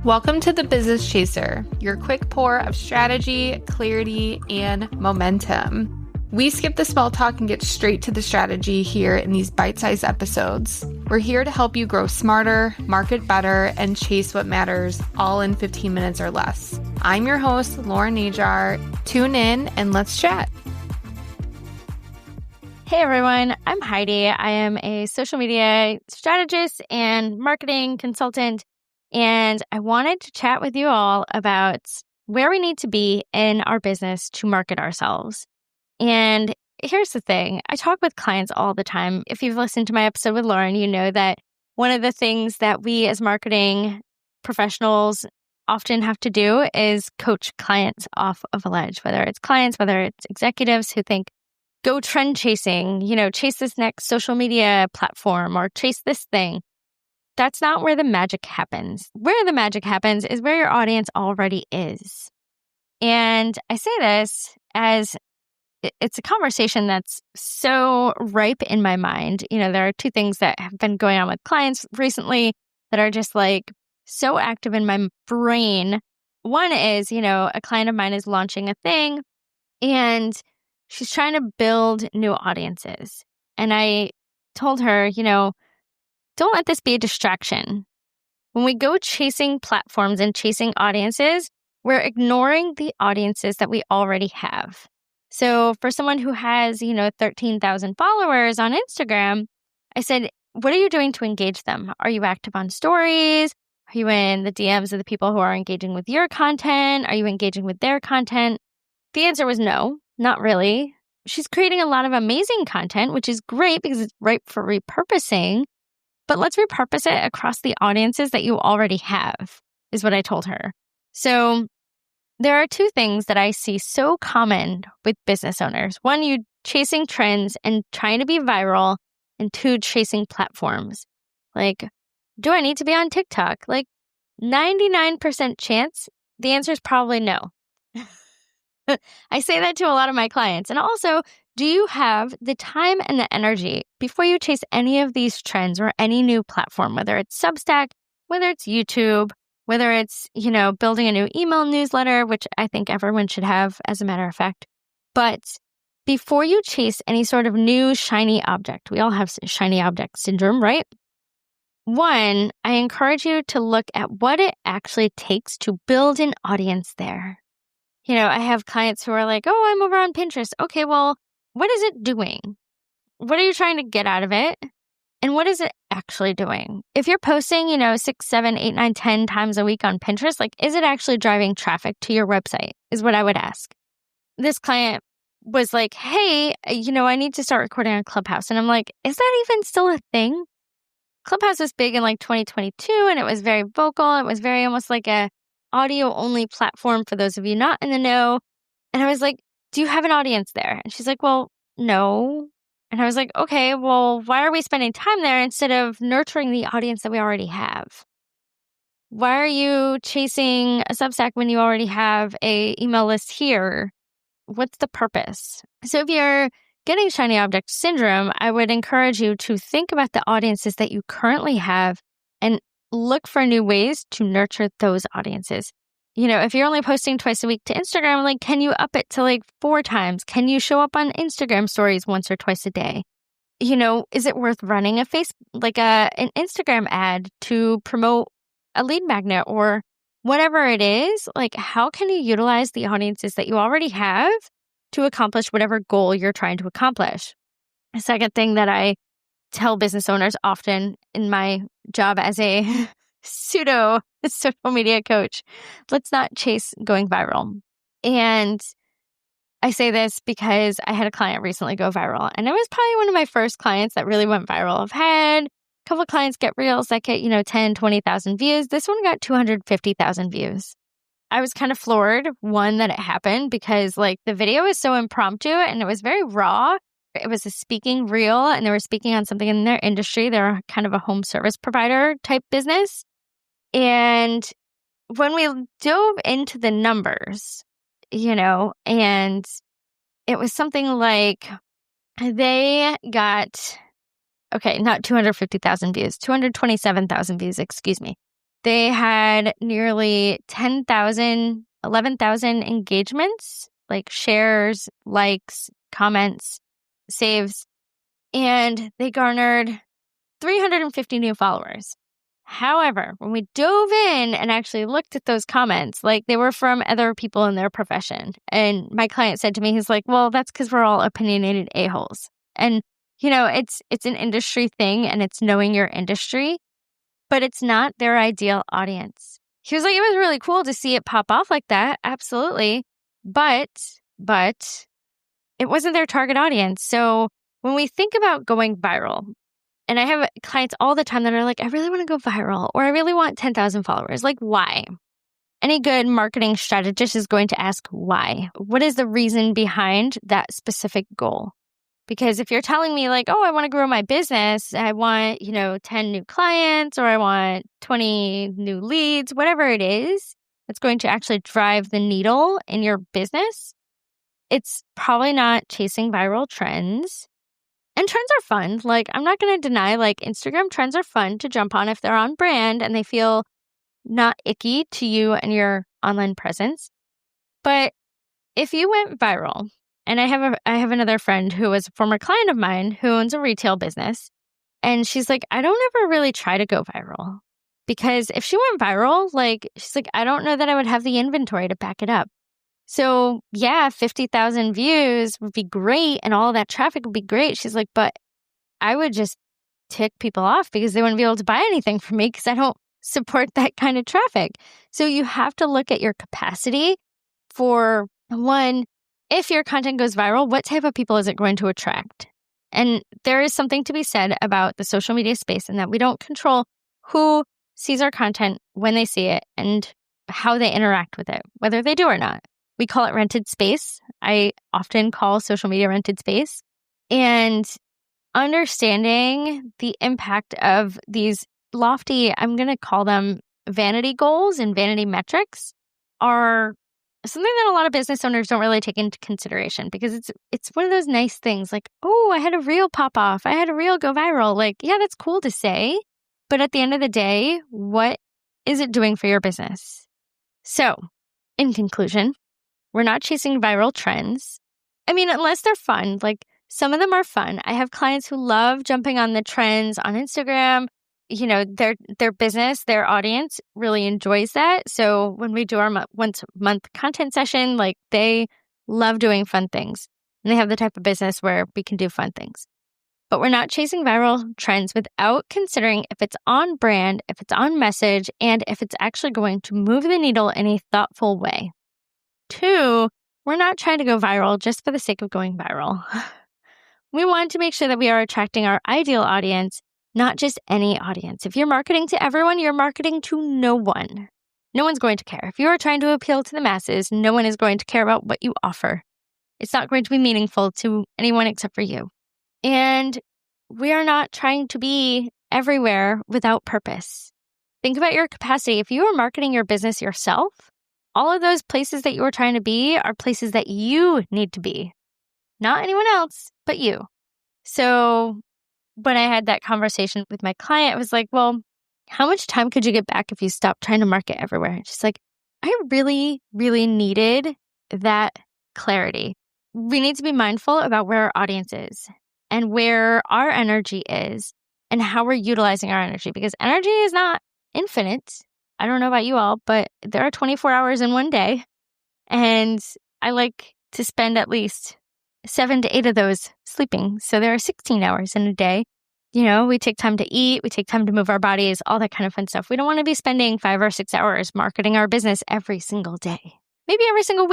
Welcome to the Business Chaser, your quick pour of strategy, clarity, and momentum. We skip the small talk and get straight to the strategy here in these bite-sized episodes. We're here to help you grow smarter, market better, and chase what matters, all in 15 minutes or less. I'm your host, Lauren Najar. Tune in and let's chat. Hey everyone, I'm Heidi. I am a social media strategist and marketing consultant, and I wanted to chat with you all about where we need to be in our business to market ourselves. And here's the thing. I talk with clients all the time. If you've listened to my episode with Lauren, you know that one of the things that we as marketing professionals often have to do is coach clients off of a ledge, whether it's clients, whether it's executives who think, go trend chasing, chase this next social media platform or chase this thing. That's not where the magic happens. Where the magic happens is where your audience already is. And I say this as it's a conversation that's so ripe in my mind. There are two things that have been going on with clients recently that are just like so active in my brain. One is, a client of mine is launching a thing and she's trying to build new audiences. And I told her, don't let this be a distraction. When we go chasing platforms and chasing audiences, we're ignoring the audiences that we already have. So for someone who has, 13,000 followers on Instagram, I said, what are you doing to engage them? Are you active on stories? Are you in the DMs of the people who are engaging with your content? Are you engaging with their content? The answer was no, not really. She's creating a lot of amazing content, which is great because it's ripe for repurposing. But let's repurpose it across the audiences that you already have, is what I told her. So there are two things that I see so common with business owners. One, you chasing trends and trying to be viral, and two, chasing platforms. Like, do I need to be on TikTok? Like 99% chance, the answer is probably no. I say that to a lot of my clients. And also, do you have the time and the energy before you chase any of these trends or any new platform, whether it's Substack, whether it's YouTube, whether it's, building a new email newsletter, which I think everyone should have as a matter of fact. But before you chase any sort of new shiny object, we all have shiny object syndrome, right? One, I encourage you to look at what it actually takes to build an audience there. I have clients who are like, oh, I'm over on Pinterest. Okay, well, what is it doing? What are you trying to get out of it? And what is it actually doing? If you're posting, 6, 7, 8, 9, 10 times a week on Pinterest, is it actually driving traffic to your website is what I would ask. This client was like, hey, I need to start recording on Clubhouse. And I'm like, is that even still a thing? Clubhouse was big in 2022 and it was very vocal. It was very almost like a audio-only platform for those of you not in the know. And I was like, do you have an audience there? And she's like, well, no. And I was like, okay, well, why are we spending time there instead of nurturing the audience that we already have? Why are you chasing a Substack when you already have a email list here? What's the purpose? So if you're getting shiny object syndrome, I would encourage you to think about the audiences that you currently have and look for new ways to nurture those audiences. If you're only posting twice a week to Instagram, can you up it to 4 times? Can you show up on Instagram stories once or twice a day? Is it worth running an Instagram ad to promote a lead magnet or whatever it is? How can you utilize the audiences that you already have to accomplish whatever goal you're trying to accomplish? A second thing that I tell business owners often in my job as a pseudo social media coach, let's not chase going viral. And I say this because I had a client recently go viral, and it was probably one of my first clients that really went viral. I've had a couple of clients get reels that get, 10, 20,000 views. This one got 250,000 views. I was kind of floored, one, that it happened because the video was so impromptu and it was very raw. It was a speaking reel and they were speaking on something in their industry. They're kind of a home service provider type business. And when we dove into the numbers, and it was something like they got, not 250,000 views, 227,000 views, excuse me. They had nearly 10,000, 11,000 engagements, like shares, likes, comments, saves, and they garnered 350 new followers. However, when we dove in and actually looked at those comments, like they were from other people in their profession. And my client said to me, he's like, well, that's because we're all opinionated a-holes. And, it's an industry thing and it's knowing your industry, but it's not their ideal audience. He was like, it was really cool to see it pop off like that. Absolutely. But it wasn't their target audience. So when we think about going viral, and I have clients all the time that are like, I really want to go viral, or I really want 10,000 followers. Like, why? Any good marketing strategist is going to ask why. What is the reason behind that specific goal? Because if you're telling me like, oh, I want to grow my business, I want, 10 new clients, or I want 20 new leads, whatever it is, that's going to actually drive the needle in your business, it's probably not chasing viral trends. And trends are fun. Like, I'm not going to deny, like, Instagram trends are fun to jump on if they're on brand and they feel not icky to you and your online presence. But if you went viral, and I have another friend who was a former client of mine who owns a retail business, and she's like, I don't ever really try to go viral because if she went viral, like, she's like, I don't know that I would have the inventory to back it up. So yeah, 50,000 views would be great and all that traffic would be great. She's like, but I would just tick people off because they wouldn't be able to buy anything from me because I don't support that kind of traffic. So you have to look at your capacity for, one, if your content goes viral, what type of people is it going to attract? And there is something to be said about the social media space and that we don't control who sees our content, when they see it, and how they interact with it, whether they do or not. We call it rented space. I often call social media rented space. And understanding the impact of these lofty, I'm going to call them vanity goals and vanity metrics, are something that a lot of business owners don't really take into consideration because it's one of those nice things like, oh, I had a reel pop off. I had a reel go viral. Like, yeah, that's cool to say. But at the end of the day, what is it doing for your business? So, in conclusion, we're not chasing viral trends. I mean, unless they're fun, like some of them are fun. I have clients who love jumping on the trends on Instagram. Their business, their audience really enjoys that. So when we do our once a month content session, like they love doing fun things. And they have the type of business where we can do fun things. But we're not chasing viral trends without considering if it's on brand, if it's on message, and if it's actually going to move the needle in a thoughtful way. 2, we're not trying to go viral just for the sake of going viral. We want to make sure that we are attracting our ideal audience, not just any audience. If you're marketing to everyone, you're marketing to no one. No one's going to care. If you are trying to appeal to the masses, no one is going to care about what you offer. It's not going to be meaningful to anyone except for you. And we are not trying to be everywhere without purpose. Think about your capacity. If you are marketing your business yourself, all of those places that you are trying to be are places that you need to be. Not anyone else, but you. So when I had that conversation with my client, I was like, well, how much time could you get back if you stopped trying to market everywhere? And she's like, I really, really needed that clarity. We need to be mindful about where our audience is and where our energy is and how we're utilizing our energy, because energy is not infinite. I don't know about you all, but there are 24 hours in one day, and I like to spend at least 7 to 8 of those sleeping. So there are 16 hours in a day. We take time to eat, we take time to move our bodies, all that kind of fun stuff. We don't want to be spending 5 or 6 hours marketing our business every single day. Maybe every single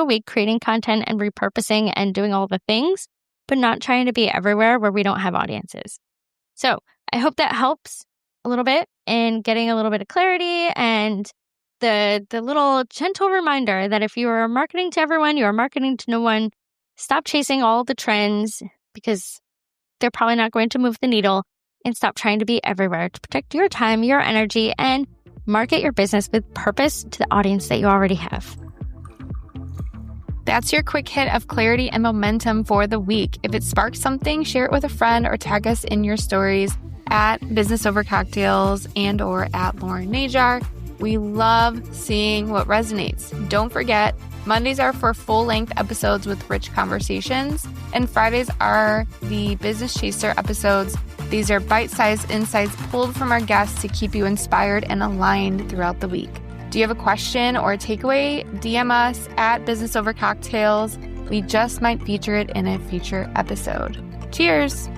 week creating content and repurposing and doing all the things, but not trying to be everywhere where we don't have audiences. So I hope that helps a little bit in getting a little bit of clarity and the little gentle reminder that if you are marketing to everyone, you are marketing to no one. Stop chasing all the trends because they're probably not going to move the needle, and stop trying to be everywhere to protect your time, your energy, and market your business with purpose to the audience that you already have. That's your quick hit of clarity and momentum for the week. If it sparks something, share it with a friend or tag us in your stories at Business Over Cocktails and or at Lauren Najar. We love seeing what resonates. Don't forget, Mondays are for full-length episodes with rich conversations, and Fridays are the Business Chaser episodes. These are bite-sized insights pulled from our guests to keep you inspired and aligned throughout the week. Do you have a question or a takeaway? DM us at Business Over Cocktails. We just might feature it in a future episode. Cheers!